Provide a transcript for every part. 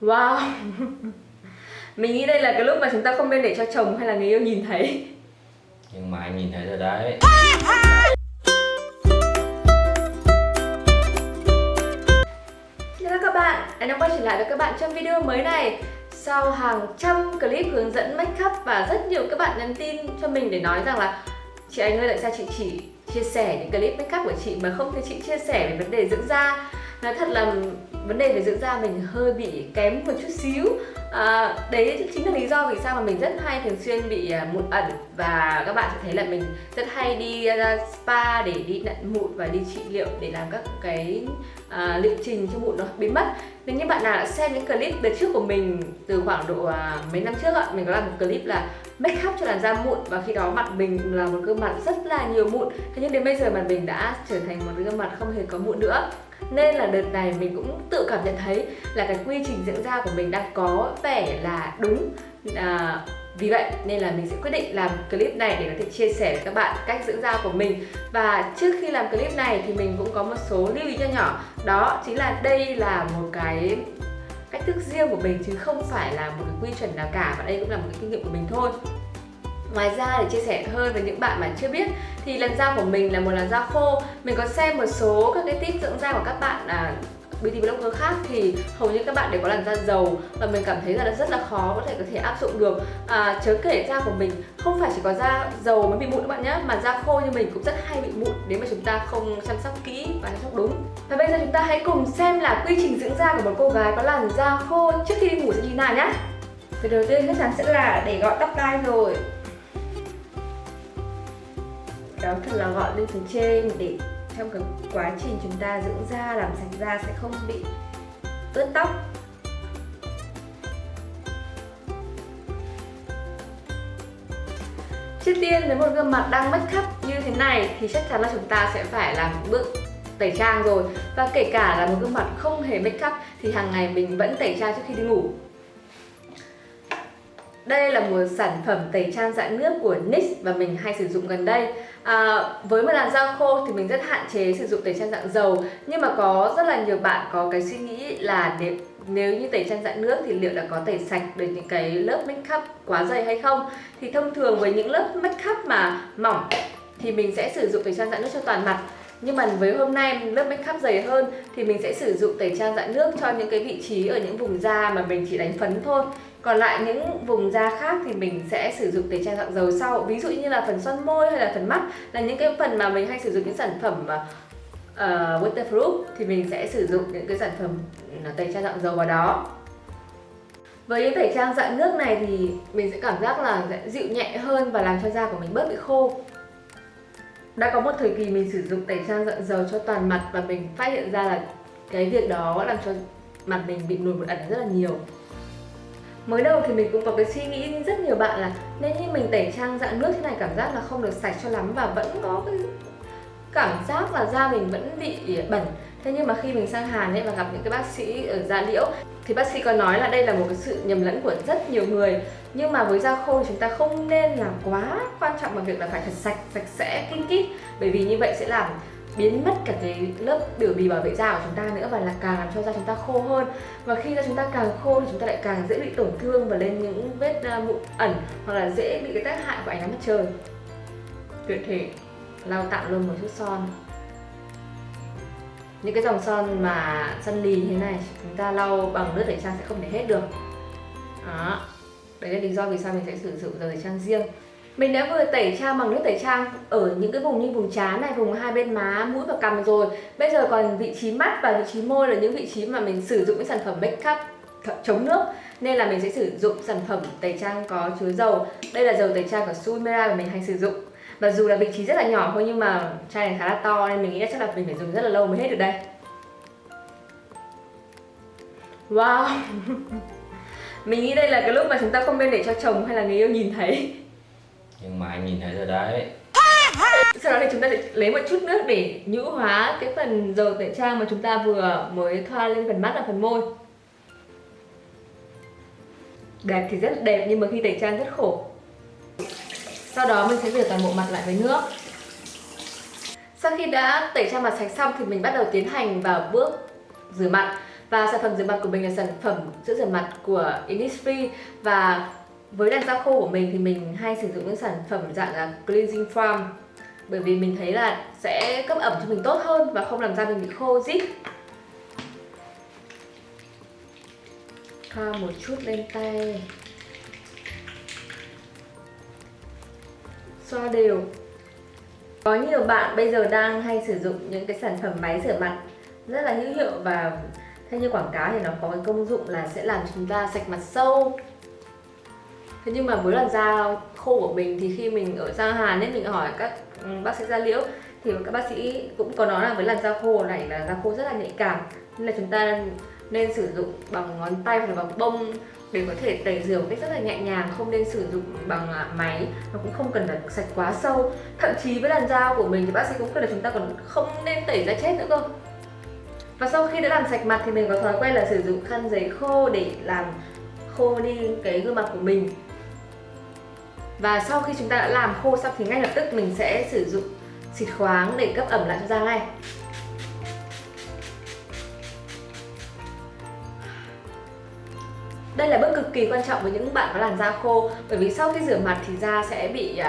Wow. Mình nghĩ đây là cái lúc mà chúng ta không nên để cho chồng hay là người yêu nhìn thấy. Nhưng mà anh nhìn thấy rồi đấy. Hello các bạn, anh đã quay trở lại với các bạn trong video mới này. Sau hàng trăm clip hướng dẫn make up và rất nhiều các bạn nhắn tin cho mình để nói rằng là chị Anh ơi, tại sao chị chỉ chia sẻ những clip make up của chị mà không thấy chị chia sẻ về vấn đề dưỡng da. Nói thật là vấn đề về dưỡng da mình hơi bị kém một chút xíu. Đấy chính là lý do vì sao mà mình rất hay thường xuyên bị mụn ẩn. Và các bạn sẽ thấy là mình rất hay đi spa để đi nặn mụn và đi trị liệu để làm các cái liệu trình cho mụn nó biến mất. Nếu như bạn nào đã xem những clip đợt trước của mình từ khoảng độ mấy năm trước ạ, mình có làm một clip là make up cho làn da mụn, và khi đó mặt mình là một gương mặt rất là nhiều mụn. Thế nhưng đến bây giờ mặt mình đã trở thành một gương mặt không hề có mụn nữa. Nên là đợt này mình cũng tự cảm nhận thấy là cái quy trình dưỡng da của mình đang có vẻ là đúng. Vì vậy nên là mình sẽ quyết định làm clip này để có thể chia sẻ với các bạn cách dưỡng da của mình. Và trước khi làm clip này thì mình cũng có một số lưu ý nho nhỏ. Đó chính là đây là một cái cách thức riêng của mình chứ không phải là một cái quy chuẩn nào cả, và đây cũng là một cái kinh nghiệm của mình thôi. Ngoài ra, để chia sẻ hơn với những bạn mà chưa biết thì làn da của mình là một làn da khô. Mình có xem một số các cái tip dưỡng da của các bạn beauty blogger khác thì hầu như các bạn đều có làn da dầu, và mình cảm thấy là nó rất là khó có thể áp dụng được. Chớ kể da của mình không phải chỉ có da dầu mới bị mụn các bạn nhé, mà da khô như mình cũng rất hay bị mụn nếu mà chúng ta không chăm sóc kỹ và chăm sóc đúng. Và bây giờ chúng ta hãy cùng xem là quy trình dưỡng da của một cô gái có làn da khô trước khi đi ngủ sẽ như thế nào nhé. Việc đầu tiên chắc chắn sẽ là để gọn tóc tai rồi. Đó thật là gọn lên từ trên để trong cái quá trình chúng ta dưỡng da, làm sạch da sẽ không bị ướt tóc. Trước tiên, nếu một gương mặt đang make up như thế này thì chắc chắn là chúng ta sẽ phải làm bước tẩy trang rồi. Và kể cả là một gương mặt không hề make up thì hàng ngày mình vẫn tẩy trang trước khi đi ngủ. Đây là một sản phẩm tẩy trang dạng nước của NYX và mình hay sử dụng gần đây. Với một làn da khô thì mình rất hạn chế sử dụng tẩy trang dạng dầu. Nhưng mà có rất là nhiều bạn có cái suy nghĩ là nếu như tẩy trang dạng nước thì liệu là có tẩy sạch được những cái lớp make up quá dày hay không. Thì thông thường với những lớp make up mà mỏng thì mình sẽ sử dụng tẩy trang dạng nước cho toàn mặt. Nhưng mà với hôm nay lớp make up dày hơn thì mình sẽ sử dụng tẩy trang dạng nước cho những cái vị trí ở những vùng da mà mình chỉ đánh phấn thôi. Còn lại những vùng da khác thì mình sẽ sử dụng tẩy trang dạng dầu sau. Ví dụ như là phần son môi hay là phần mắt là những cái phần mà mình hay sử dụng những sản phẩm waterproof thì mình sẽ sử dụng những cái sản phẩm tẩy trang dạng dầu vào đó. Với những tẩy trang dạng nước này thì mình sẽ cảm giác là sẽ dịu nhẹ hơn và làm cho da của mình bớt bị khô. Đã có một thời kỳ mình sử dụng tẩy trang dạng dầu cho toàn mặt và mình phát hiện ra là cái việc đó làm cho mặt mình bị nổi mụn ẩn rất là nhiều. Mới đầu thì mình cũng có cái suy nghĩ như rất nhiều bạn là nếu như mình tẩy trang dạng nước thế này cảm giác là không được sạch cho lắm và vẫn có cái cảm giác là da mình vẫn bị bẩn. Thế nhưng mà khi mình sang Hàn ấy và gặp những cái bác sĩ ở da liễu thì bác sĩ có nói là đây là một cái sự nhầm lẫn của rất nhiều người. Nhưng mà với da khô thì chúng ta không nên là quá quan trọng bằng việc là phải thật sạch sẽ, kinh kít. Bởi vì như vậy sẽ làm biến mất cả cái lớp biểu bì bảo vệ da của chúng ta nữa, và là càng làm cho da chúng ta khô hơn. Và khi da chúng ta càng khô thì chúng ta lại càng dễ bị tổn thương và lên những vết mụn ẩn, hoặc là dễ bị cái tác hại của ánh nắng mặt trời. Tuyệt thể lau tạm luôn một chút son. Những cái dòng son mà son lì như thế này chúng ta lau bằng nước tẩy trang sẽ không thể hết được. Đó. Đấy là lý do vì sao mình sẽ sử dụng dầu tẩy trang riêng. Mình đã vừa tẩy trang bằng nước tẩy trang ở những cái vùng như vùng trán này, vùng hai bên má, mũi và cằm rồi. Bây giờ còn vị trí mắt và vị trí môi là những vị trí mà mình sử dụng những sản phẩm make up chống nước. Nên là mình sẽ sử dụng sản phẩm tẩy trang có chứa dầu. Đây là dầu tẩy trang của Sulmera mà mình hay sử dụng. Và dù là vị trí rất là nhỏ thôi nhưng mà chai này khá là to nên mình nghĩ là chắc là mình phải dùng rất là lâu mới hết được đây. Wow. Mình nghĩ đây là cái lúc mà chúng ta không nên để cho chồng hay là người yêu nhìn thấy. Nhưng mà anh nhìn thấy rồi đấy. Sau đó thì chúng ta sẽ lấy một chút nước để nhũ hóa cái phần dầu tẩy trang mà chúng ta vừa mới thoa lên phần mắt và phần môi. Đẹp thì rất đẹp nhưng mà khi tẩy trang rất khổ. Sau đó mình sẽ rửa toàn bộ mặt lại với nước. Sau khi đã tẩy trang mặt sạch xong thì mình bắt đầu tiến hành vào bước rửa mặt. Và sản phẩm rửa mặt của mình là sản phẩm sữa rửa mặt của Innisfree. Và với làn da khô của mình thì mình hay sử dụng những sản phẩm dạng là cleansing foam, bởi vì mình thấy là sẽ cấp ẩm cho mình tốt hơn và không làm da mình bị khô rít. Thoa một chút lên tay, xoa đều. Có nhiều bạn bây giờ đang hay sử dụng những cái sản phẩm máy rửa mặt rất là hữu hiệu và theo như quảng cáo thì nó có cái công dụng là sẽ làm chúng ta sạch mặt sâu. Thế nhưng mà với làn da khô của mình thì khi mình ở Giang Hàn nên mình hỏi các bác sĩ da liễu thì các bác sĩ cũng có nói là với làn da khô này là da khô rất là nhạy cảm, nên là chúng ta nên sử dụng bằng ngón tay hoặc là bằng bông để có thể tẩy rửa một cách rất là nhẹ nhàng, không nên sử dụng bằng máy, nó cũng không cần phải sạch quá sâu. Thậm chí với làn da của mình thì bác sĩ cũng khuyên là chúng ta còn không nên tẩy da chết nữa cơ. Và sau khi đã làm sạch mặt thì mình có thói quen là sử dụng khăn giấy khô để làm khô đi cái gương mặt của mình. Và sau khi chúng ta đã làm khô xong thì ngay lập tức mình sẽ sử dụng xịt khoáng để cấp ẩm lại cho da ngay. Đây là bước cực kỳ quan trọng với những bạn có làn da khô, bởi vì sau khi rửa mặt thì da sẽ bị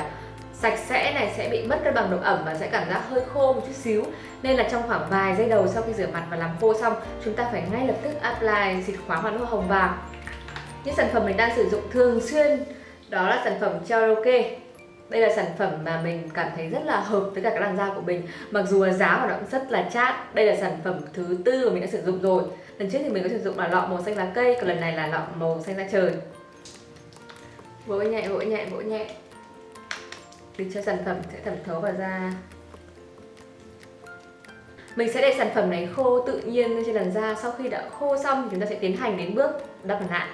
sạch sẽ này, sẽ bị mất cân bằng độ ẩm và sẽ cảm giác hơi khô một chút xíu. Nên là trong khoảng vài giây đầu sau khi rửa mặt và làm khô xong, chúng ta phải ngay lập tức apply xịt khoáng hoặc nước hồng vào. Những sản phẩm mình đang sử dụng thường xuyên đó là sản phẩm Cherokee. Đây là sản phẩm mà mình cảm thấy rất là hợp với cả cái làn da của mình, mặc dù là giá của nó cũng rất là chát. Đây là sản phẩm thứ 4 mà mình đã sử dụng rồi. Lần trước thì mình có sử dụng là lọ màu xanh lá cây, còn lần này là lọ màu xanh da trời. Vỗ nhẹ, vỗ nhẹ, vỗ nhẹ để cho sản phẩm sẽ thẩm thấu vào da. Mình sẽ để sản phẩm này khô tự nhiên trên làn da. Sau khi đã khô xong thì chúng ta sẽ tiến hành đến bước đắp mặt nạ.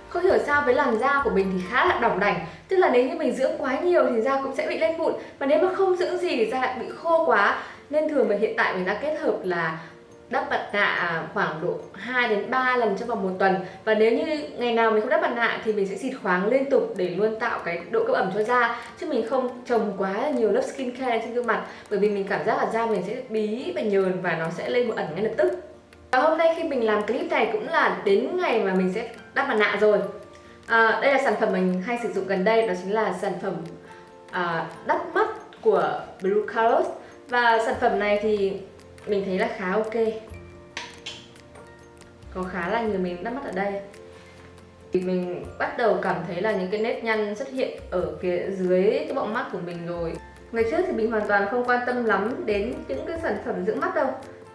Không hiểu sao với làn da của mình thì khá là đỏng đảnh, tức là nếu như mình dưỡng quá nhiều thì da cũng sẽ bị lên mụn, và nếu mà không dưỡng gì thì da lại bị khô quá. Nên thường hiện tại mình đã kết hợp là đắp mặt nạ khoảng độ 2 đến 3 lần trong vòng 1 tuần. Và nếu như ngày nào mình không đắp mặt nạ thì mình sẽ xịt khoáng liên tục để luôn tạo cái độ cấp ẩm cho da, chứ mình không trồng quá là nhiều lớp skincare trên gương mặt, bởi vì mình cảm giác là da mình sẽ bí và nhờn và nó sẽ lên mụn ẩn ngay lập tức. Và hôm nay khi mình làm clip này cũng là đến ngày mà mình sẽ đắp mặt nạ rồi. Đây là sản phẩm mình hay sử dụng gần đây, đó chính là sản phẩm đắp mắt của Blue Colors. Và sản phẩm này thì mình thấy là khá ok, có khá là nhiều mình đắp mắt ở đây. Thì mình bắt đầu cảm thấy là những cái nếp nhăn xuất hiện ở phía dưới cái bọng mắt của mình rồi. Ngày trước thì mình hoàn toàn không quan tâm lắm đến những cái sản phẩm dưỡng mắt đâu,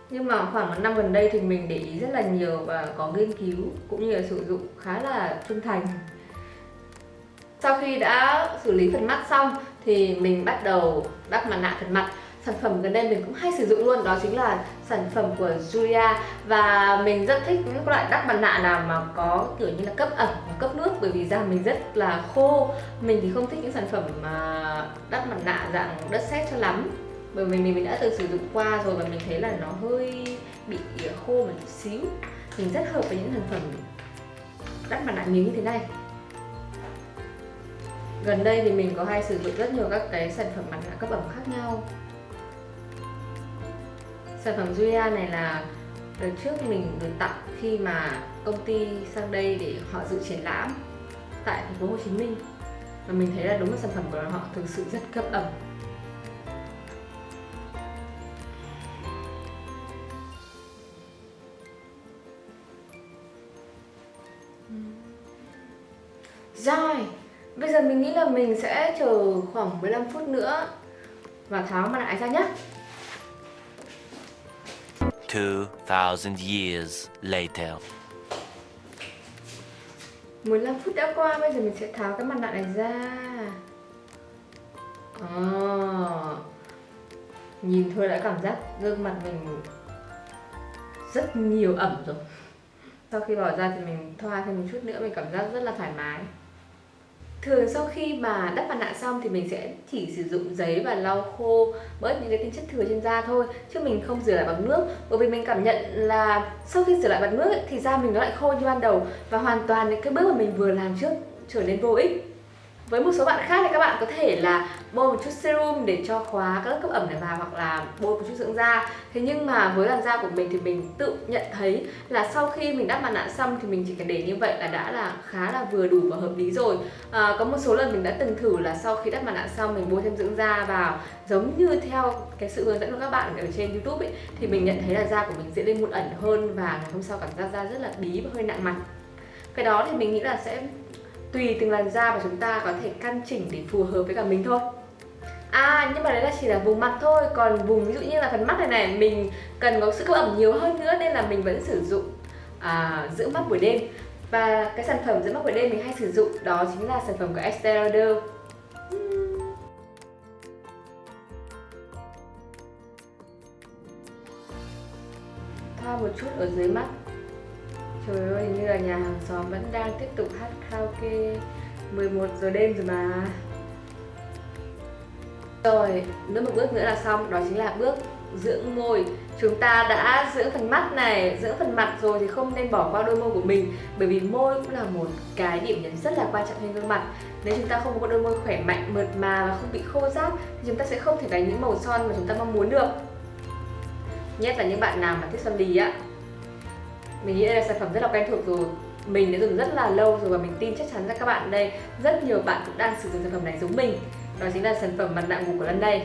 nhưng mà khoảng 1 năm gần đây thì mình để ý rất là nhiều và có nghiên cứu cũng như là sử dụng khá là trung thành. Sau khi đã xử lý phần mắt xong thì mình bắt đầu đắp mặt nạ phần mặt. Sản phẩm gần đây mình cũng hay sử dụng luôn, đó chính là sản phẩm của Julia. Và mình rất thích những loại đắp mặt nạ nào mà có kiểu như là cấp ẩm và cấp nước, bởi vì da mình rất là khô. Mình thì không thích những sản phẩm mà đắp mặt nạ dạng đất sét cho lắm, bởi vì mình đã từng sử dụng qua rồi và mình thấy là nó hơi bị khô một chút xíu. Mình rất hợp với những sản phẩm đắp mặt nạ miếng như thế này. Gần đây thì mình có hay sử dụng rất nhiều các cái sản phẩm mặt nạ cấp ẩm khác nhau. Sản phẩm Julia này là đợt trước mình được tặng khi mà công ty sang đây để họ dự triển lãm tại thành phố Hồ Chí Minh. Và mình thấy là đúng là sản phẩm của họ thực sự rất cấp ẩm. Rồi, bây giờ mình nghĩ là mình sẽ chờ khoảng 15 phút nữa và tháo mặt nạ ra nhé. 2000 years later. 15 phút đã qua, bây giờ mình sẽ tháo cái mặt nạ này ra. Nhìn thôi đã cảm giác gương mặt mình rất nhiều ẩm rồi. Sau khi bỏ ra thì mình thoa thêm một chút nữa, mình cảm giác rất là thoải mái. Thường sau khi mà đắp mặt nạ xong thì mình sẽ chỉ sử dụng giấy và lau khô bớt những cái tinh chất thừa trên da thôi, chứ mình không rửa lại bằng nước, bởi vì mình cảm nhận là sau khi rửa lại bằng nước ấy, thì da mình nó lại khô như ban đầu và hoàn toàn những cái bước mà mình vừa làm trước trở nên vô ích. Với một số bạn khác thì các bạn có thể là bôi một chút serum để cho khóa các lớp cấp ẩm này vào, hoặc là bôi một chút dưỡng da. Thế nhưng mà với làn da của mình thì mình tự nhận thấy là sau khi mình đắp mặt nạ xong thì mình chỉ cần để như vậy là đã là khá là vừa đủ và hợp lý rồi. Có một số lần mình đã từng thử là sau khi đắp mặt nạ xong mình bôi thêm dưỡng da vào giống như theo cái sự hướng dẫn của các bạn ở trên YouTube ấy, thì mình nhận thấy là da của mình dễ lên mụn ẩn hơn và ngày hôm sau cảm giác da rất là bí và hơi nặng mặt. Cái đó thì mình nghĩ là sẽ tùy từng làn da và chúng ta có thể căn chỉnh để phù hợp với cả mình thôi. Nhưng mà đấy là chỉ là vùng mặt thôi. Còn vùng ví dụ như là phần mắt này mình cần có sự cấp ẩm nhiều hơn nữa nên là mình vẫn sử dụng dưỡng mắt buổi đêm. Và cái sản phẩm dưỡng mắt buổi đêm mình hay sử dụng đó chính là sản phẩm của Estée Lauder. Thoa một chút ở dưới mắt. Trời ơi, như là nhà hàng xóm vẫn đang tiếp tục hát karaoke 11 giờ đêm rồi mà. Rồi, nữa một bước nữa là xong, đó chính là bước dưỡng môi. Chúng ta đã dưỡng phần mắt này, dưỡng phần mặt rồi thì không nên bỏ qua đôi môi của mình. Bởi vì môi cũng là một cái điểm nhấn rất là quan trọng trên gương mặt. Nếu chúng ta không có đôi môi khỏe mạnh, mượt mà và không bị khô ráp thì chúng ta sẽ không thể đánh những màu son mà chúng ta mong muốn được. Nhất là những bạn nào mà thích son lì á. Mình nghĩ đây là sản phẩm rất là quen thuộc rồi. Mình đã dùng rất là lâu rồi và mình tin chắc chắn là các bạn đây, rất nhiều bạn cũng đang sử dụng sản phẩm này giống mình. Đó chính là sản phẩm mặt nạ ngủ của Lân đây.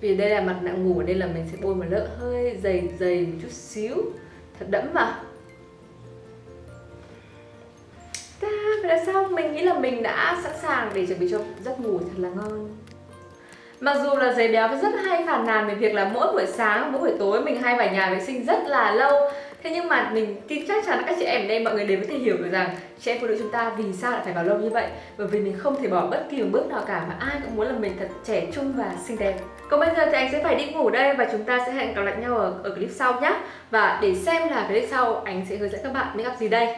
Vì đây là mặt nạ ngủ nên là mình sẽ bôi một lớp hơi dày một chút xíu, thật đẫm mà. Vậy là xong, mình nghĩ là mình đã sẵn sàng để chuẩn bị cho giấc ngủ thật là ngon. Mặc dù là Giấy Béo rất hay phàn nàn về việc là mỗi buổi sáng, mỗi buổi tối mình hay vào nhà vệ sinh rất là lâu. Thế nhưng mà mình tin chắc chắn các chị em ở đây mọi người đều có thể hiểu được rằng chị em phụ nữ chúng ta vì sao lại phải vào lâu như vậy. Bởi vì mình không thể bỏ bất kỳ một bước nào cả mà ai cũng muốn là mình thật trẻ trung và xinh đẹp. Còn bây giờ thì anh sẽ phải đi ngủ đây và chúng ta sẽ hẹn gặp lại nhau ở clip sau nhé. Và để xem là clip sau anh sẽ hướng dẫn các bạn make up gì đây.